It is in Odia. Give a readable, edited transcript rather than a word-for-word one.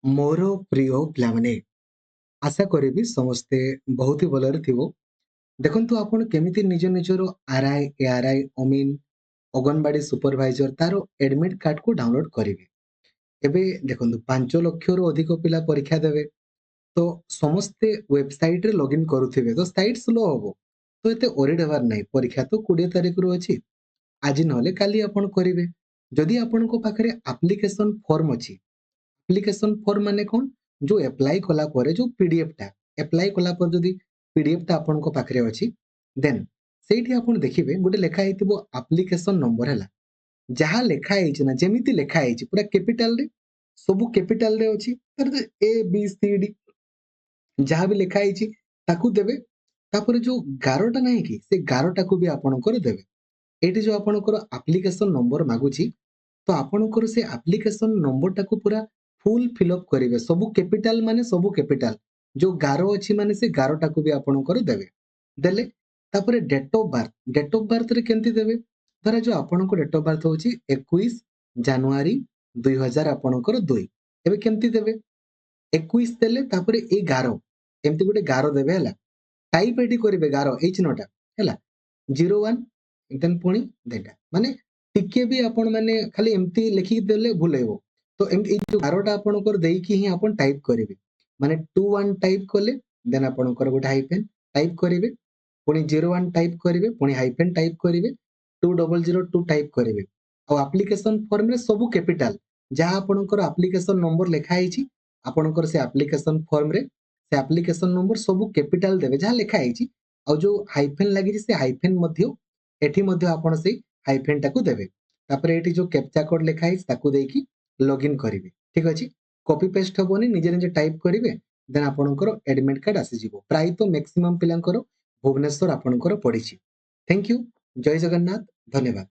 ମୋର ପ୍ରିୟ ପିଲାମାନେ, ଆଶା କରିବି ସମସ୍ତେ ବହୁତ ହି ଭଲରେ ଥିବ। ଦେଖନ୍ତୁ ଆପଣ କେମିତି ନିଜ ନିଜର ଆର୍ଆଇ, ଏଆର୍ଆଇ, ଅମିନ, ଅଙ୍ଗନବାଡି ସୁପରଭାଇଜର ତାର ଏଡମିଟ୍ କାର୍ଡକୁ ଡାଉନଲୋଡ କରିବେ। ଏବେ ଦେଖନ୍ତୁ 5 ଲକ୍ଷରୁ ଅଧିକ ପିଲା ପରୀକ୍ଷା ଦେବେ। ତ ସମସ୍ତେ ୱେବସାଇଟରେ ଲଗ୍ଇନ୍ କରୁଥିବେ, ତ ସାଇଟ୍ ସ୍ଲୋ ହବ। ତ ଏତେ ଓରିଡ୍ ହେବାର ନାହିଁ। ପରୀକ୍ଷା ତ 20 ତାରିଖରୁ ଅଛି। ଆଜି ନହେଲେ କାଲି ଆପଣ କରିବେ। ଯଦି ଆପଣଙ୍କ ପାଖରେ ଆପ୍ଲିକେସନ ଫର୍ମ ଅଛି, ଆପ୍ଲିକେସନ ଫର୍ମ ମାନେ କଣ? ଯୋଉ ଆପ୍ଲାଏ କଲା ପରେ ଯୋଉ ପିଡିଏଫ ଟା, ଆପ୍ଲାଏ କଲା ପରେ ଯଦି ପିଡିଏଫ ଟା ଆପଣଙ୍କ ପାଖରେ ଅଛି, ଦେନ୍ ସେଇଠି ଆପଣ ଦେଖିବେ ଗୋଟେ ଲେଖା ହେଇଥିବ ଆପ୍ଲିକେସନ ନମ୍ବର। ହେଲା, ଯାହା ଲେଖା ହେଇଛି ନା, ଯେମିତି ଲେଖା ହେଇଛି ପୁରା କ୍ୟାପିଟାଲରେ, ସବୁ କ୍ୟାପିଟାଲରେ ଅଛି। ଏ ବି ସି ଡି ଯାହା ବି ଲେଖା ହେଇଛି ତାକୁ ଦେବେ। ତାପରେ ଯୋଉ ଗାରଟା ନାହିଁ କି, ସେ ଗାରଟାକୁ ବି ଆପଣଙ୍କର ଦେବେ। ଏଇଠି ଯୋଉ ଆପଣଙ୍କର ଆପ୍ଲିକେସନ ନମ୍ବର ମାଗୁଛି, ତ ଆପଣଙ୍କର ସେ ଆପ୍ଲିକେସନ ନମ୍ବରଟାକୁ ପୁରା ଫୁଲ ଫିଲଅପ କରିବେ। ସବୁ କ୍ୟାପିଟାଲ ମାନେ ସବୁ କ୍ୟାପିଟାଲ। ଯୋଉ ଗାର ଅଛି ମାନେ ସେ ଗାରଟାକୁ ବି ଆପଣଙ୍କର ଦେବେ। ଦେଲେ ତାପରେ date of birth, date of ବାର୍ଥରେ କେମିତି ଦେବେ? ଧର ଯୋଉ ଆପଣଙ୍କ ଡେଟ୍ ଅଫ ବାର୍ଥ ହଉଛି 21 ଜାନୁଆରୀ 2000 ଆପଣଙ୍କର 2। ଏବେ କେମିତି ଦେବେ? 21 ଦେଲେ ତାପରେ ଏଇ ଗାର, ଏମିତି ଗୋଟେ ଗାର ଦେବେ। ହେଲା, ଟାଇପ ଏଠି କରିବେ ଗାର ଏଇ ଚିହ୍ନଟା। ହେଲା, 01 ଦେନ୍ ପୁଣି ଦେଟା, ମାନେ ଟିକେ ବି ଆପଣ ମାନେ ଖାଲି ଏମିତି ଲେଖିକି ଦେଲେ ଭୁଲ ହେବ। ତ ଏମିତି ଏଇ ଯୋଉ ଗାରଟା ଆପଣଙ୍କର ଦେଇକି ହିଁ ଆପଣ ଟାଇପ କରିବେ। ମାନେ 21 ଟାଇପ କଲେ, ଦେନ୍ ଆପଣଙ୍କର ଗୋଟେ ହାଇଫେନ୍ ଟାଇପ କରିବେ, ପୁଣି 01 ଟାଇପ କରିବେ, ପୁଣି ହାଇଫେନ୍ ଟାଇପ କରିବେ, 2002 ଟାଇପ କରିବେ। ଆଉ ଆପ୍ଲିକେସନ ଫର୍ମରେ ସବୁ କ୍ୟାପିଟାଲ, ଯାହା ଆପଣଙ୍କର ଆପ୍ଲିକେସନ ନମ୍ବର ଲେଖା ହେଇଛି, ଆପଣଙ୍କର ସେ ଆପ୍ଲିକେସନ ଫର୍ମରେ ସେ ଆପ୍ଲିକେସନ ନମ୍ବର ସବୁ କ୍ୟାପିଟାଲ ଦେବେ, ଯାହା ଲେଖା ହେଇଛି। ଆଉ ଯୋଉ ହାଇଫେନ୍ ଲାଗିଛି ସେ ହାଇଫେନ୍ ମଧ୍ୟ ଏଠି ମଧ୍ୟ ଆପଣ ସେଇ ହାଇଫେନ୍ ଟାକୁ ଦେବେ। ତାପରେ ଏଠି ଯୋଉ କ୍ୟାପଚା କୋଡ ଲେଖା ହେଇଛି ତାକୁ ଦେଇକି ଲଗ୍ଇନ୍ କରିବେ। ଠିକ ଅଛି, କପି ପେଷ୍ଟ ହବନି, ନିଜେ ନିଜେ ଟାଇପ କରିବେ। ଦେନ୍ ଆପଣଙ୍କର ଏଡମିଟ୍ କାର୍ଡ ଆସିଯିବ। ପ୍ରାୟତଃ ମ୍ୟାକ୍ସିମମ୍ ପିଲାଙ୍କର ଭୁବନେଶ୍ୱର ଆପଣଙ୍କର ପଡିଛି। ଥ୍ୟାଙ୍କ ୟୁ, ଜୟ ଜଗନ୍ନାଥ, ଧନ୍ୟବାଦ।